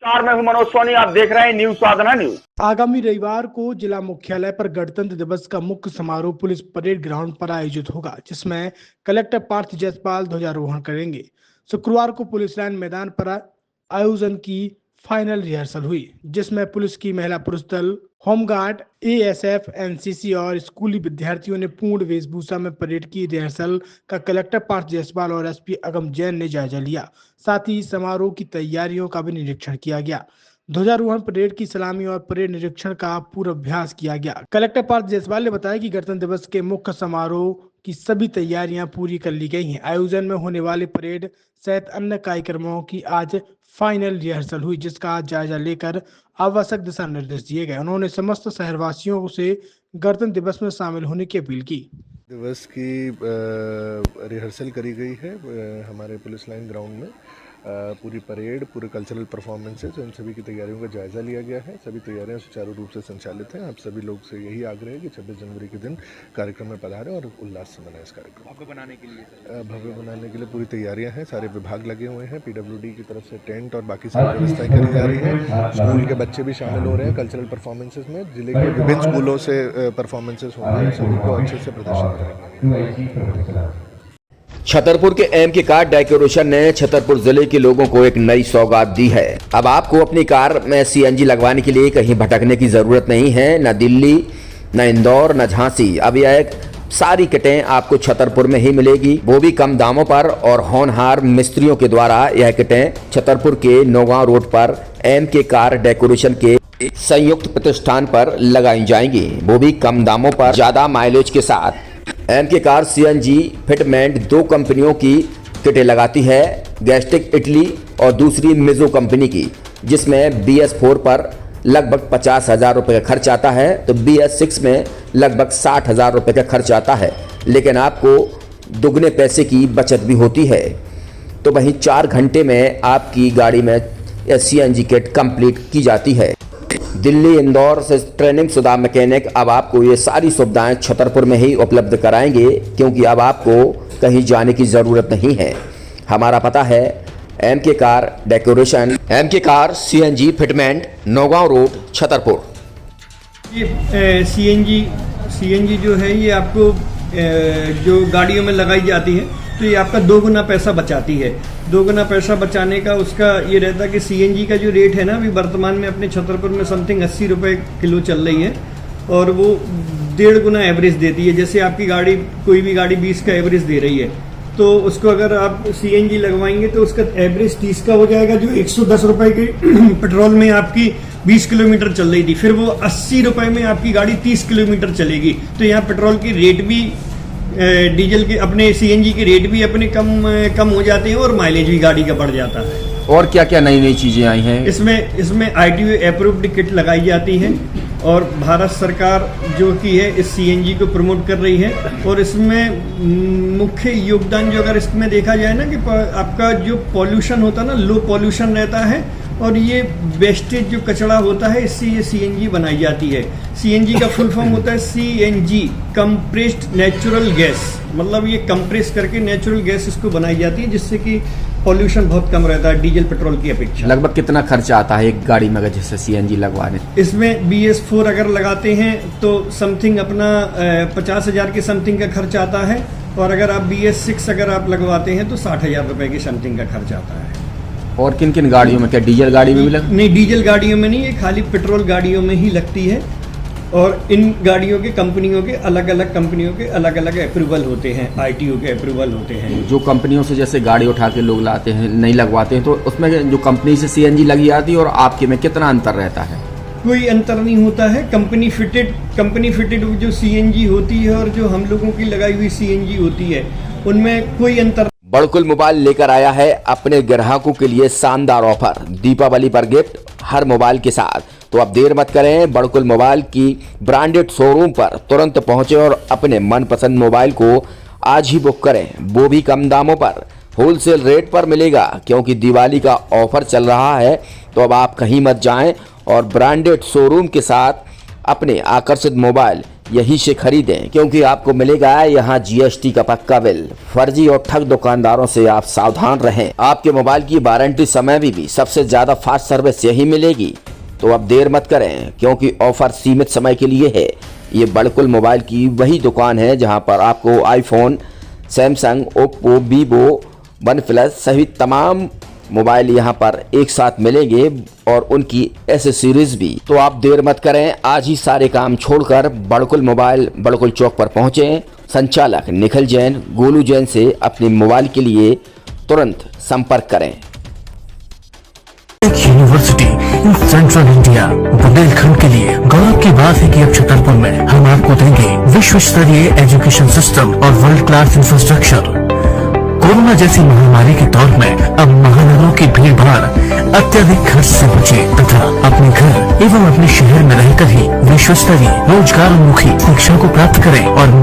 मैं हूं मनोज सोनी, आप देख रहे हैं न्यूज साधना न्यूज। आगामी रविवार को जिला मुख्यालय पर गणतंत्र दिवस का मुख्य समारोह पुलिस परेड ग्राउंड पर आयोजित होगा, जिसमें कलेक्टर पार्थ जयसवाल ध्वजारोहण करेंगे। शुक्रवार को पुलिस लाइन मैदान पर आयोजन की फाइनल रिहर्सल हुई, जिसमें पुलिस की महिला पुरुष दल, होमगार्ड, एएसएफ, एनसीसी और स्कूली विद्यार्थियों ने पूर्ण वेशभूषा में परेड की रिहर्सल का कलेक्टर पार्थ जयसवाल और एसपी अगम जैन ने जायजा लिया। साथ ही समारोह की तैयारियों का भी निरीक्षण किया गया। ध्वजारोहण, परेड की सलामी और परेड निरीक्षण का पूर्वाभ्यास किया गया। कलेक्टर पार्थ जयसवाल ने बताया कि गणतंत्र दिवस के मुख्य समारोह की सभी तैयारियां पूरी कर ली गई हैं। आयोजन में होने वाले परेड सहित अन्य कार्यक्रमों की आज फाइनल रिहर्सल हुई, जिसका जायजा लेकर आवश्यक दिशा निर्देश दिए गए। उन्होंने समस्त शहरवासियों से गणतंत्र दिवस में शामिल होने की अपील की। दिवस की रिहर्सल करी गई है हमारे पुलिस लाइन ग्राउंड में। पूरी परेड, पूरे कल्चरल परफॉर्मेंसेस, इन सभी की तैयारियों का जायजा लिया गया है। सभी तैयारियां सुचारू रूप से संचालित हैं। आप सभी लोग से यही आग्रह है कि 26 जनवरी के दिन कार्यक्रम में पधारें और उल्लास से मनाएं इस कार्यक्रम। भव्य बनाने के लिए पूरी तैयारियां हैं। सारे विभाग लगे हुए हैं। पीडब्ल्यूडी की तरफ से टेंट और बाकी सारी व्यवस्थाएं करी जा रही हैं। स्कूल के बच्चे भी शामिल हो रहे हैं कल्चरल परफॉर्मेंसेज में। जिले के विभिन्न स्कूलों से परफॉर्मेंसेज होंगे, सभी को अच्छे से प्रदर्शन करेंगे। छतरपुर के एमके कार डेकोरेशन ने छतरपुर जिले के लोगों को एक नई सौगात दी है। अब आपको अपनी कार में सीएनजी लगवाने के लिए कहीं भटकने की जरूरत नहीं है। न दिल्ली, न इंदौर, न झांसी। अब यह एक सारी किटें आपको छतरपुर में ही मिलेगी, वो भी कम दामों पर। और होनहार मिस्त्रियों के द्वारा यह किटें छतरपुर के नौगांव रोड पर एमके कार डेकोरेशन के संयुक्त प्रतिष्ठान पर लगाई जाएंगी, वो भी कम दामों पर, ज्यादा माइलेज के साथ। एमके कार सीएनजी फिटमेंट 2 कंपनियों की किटें लगाती है, गैस्टिक इटली और दूसरी मिजो कंपनी की, जिसमें BS4 पर लगभग 50,000 रुपये का खर्च आता है, तो BS6 में लगभग 60,000 रुपये का खर्च आता है। लेकिन आपको दुगने पैसे की बचत भी होती है। तो वहीं 4 घंटे में आपकी गाड़ी में सीएनजी किट कंप्लीट की जाती है। दिल्ली, इंदौर से ट्रेनिंग शुदा मैकेनिक अब आपको ये सारी सुविधाएं छतरपुर में ही उपलब्ध कराएंगे, क्योंकि अब आपको कहीं जाने की ज़रूरत नहीं है। हमारा पता है MK car decoration, MK car CNG fitment, Naugaon road, Chhatarpur. ये सीएनजी जो है ये आपको जो गाड़ियों में लगाई जाती है, तो ये आपका 2 गुना पैसा बचाती है। 2 गुना पैसा बचाने का उसका ये रहता है कि सीएनजी का जो रेट है ना, अभी वर्तमान में अपने छतरपुर में समथिंग 80 रुपये किलो चल रही है, और वो 1.5 गुना एवरेज देती है। जैसे आपकी गाड़ी, कोई भी गाड़ी 20 का एवरेज दे रही है, तो उसको अगर आप सीएनजी लगवाएंगे तो उसका एवरेज 30 का हो जाएगा। जो 110 रुपये के पेट्रोल में आपकी 20 किलोमीटर चल रही थी, फिर वो 80 रुपये में आपकी गाड़ी 30 किलोमीटर चलेगी। तो यहाँ पेट्रोल की रेट भी, डीजल के, अपने सीएनजी के रेट भी अपने कम हो जाते हैं और माइलेज भी गाड़ी का बढ़ जाता है। और क्या क्या नई चीजें आई हैं इसमें ITO अप्रूव्ड किट लगाई जाती है, और भारत सरकार जो की है इस सीएनजी को प्रमोट कर रही है। और इसमें मुख्य योगदान जो अगर इसमें देखा जाए ना, कि आपका जो पॉल्यूशन होता है ना, लो पॉल्यूशन रहता है, और ये वेस्टेज जो कचरा होता है, इससे ये सीएनजी बनाई जाती है। सीएनजी का फुल फॉर्म होता है CNG, कंप्रेस्ड नेचुरल गैस। मतलब ये कंप्रेस करके नेचुरल गैस इसको बनाई जाती है, जिससे कि पॉल्यूशन बहुत कम रहता है डीजल पेट्रोल की अपेक्षा। लगभग कितना खर्चा आता है एक गाड़ी में अगर जैसे सीएनजी लगवाने? इसमें BS4 अगर लगाते हैं तो समथिंग अपना 50,000 के समथिंग का खर्च आता है, और अगर आप BS6 अगर आप लगवाते हैं तो 60,000 रुपये की समथिंग का खर्च आता है। और किन किन गाड़ियों में, क्या डीजल गाड़ी में भी नहीं, डीजल गाड़ियों में नहीं, ये खाली पेट्रोल गाड़ियों में ही लगती है। और इन गाड़ियों के कंपनियों के अलग अलग अप्रूवल होते हैं, ITO के अप्रूवल होते हैं। जो कंपनियों से जैसे गाड़ी उठा के लोग लाते हैं, नहीं लगवाते हैं, तो उसमें जो कंपनी से सीएनजी लगी आती है और आपके में कितना अंतर रहता है? कोई अंतर नहीं होता है। कंपनी फिटेड जो सीएनजी होती है और जो हम लोगों की लगाई हुई सीएनजी होती है, उनमें कोई अंतर। बड़कुल मोबाइल लेकर आया है अपने ग्राहकों के लिए शानदार ऑफर, दीपावली पर गिफ्ट हर मोबाइल के साथ। तो अब देर मत करें, बड़कुल मोबाइल की ब्रांडेड शोरूम पर तुरंत पहुंचे और अपने मनपसंद मोबाइल को आज ही बुक करें, वो भी कम दामों पर, होलसेल रेट पर मिलेगा, क्योंकि दिवाली का ऑफर चल रहा है। तो अब आप कहीं मत जाएं और ब्रांडेड शोरूम के साथ अपने आकर्षित मोबाइल यही से खरीदें, क्योंकि आपको मिलेगा यहाँ GST का पक्का बिल। फर्जी और ठग दुकानदारों से आप सावधान रहें। आपके मोबाइल की वारंटी समय में भी सबसे ज्यादा फास्ट सर्विस यही मिलेगी। तो अब देर मत करें, क्योंकि ऑफर सीमित समय के लिए है। ये बड़कुल मोबाइल की वही दुकान है जहां पर आपको iPhone, Samsung, Oppo, Vivo, OnePlus सहित तमाम मोबाइल यहां पर एक साथ मिलेंगे और उनकी एसेसरीज भी। तो आप देर मत करें, आज ही सारे काम छोड़कर बड़कुल मोबाइल बड़कुल चौक पर पहुंचें। संचालक निखिल जैन, गोलू जैन से अपने मोबाइल के लिए तुरंत संपर्क करें। University in central India Bundelkhand के लिए गौरव की बात है कि अब छतरपुर में हम आपको देंगे विश्व स्तरीय एजुकेशन सिस्टम और वर्ल्ड क्लास इंफ्रास्ट्रक्चर। कोरोना जैसी महामारी के दौर में अब महानगरों की भीड़ भाड़ अत्यधिक खर्च से बचे तथा अपने घर एवं अपने शहर में रहकर ही विश्व स्तरीय रोजगार उन्मुखी शिक्षा को प्राप्त करें और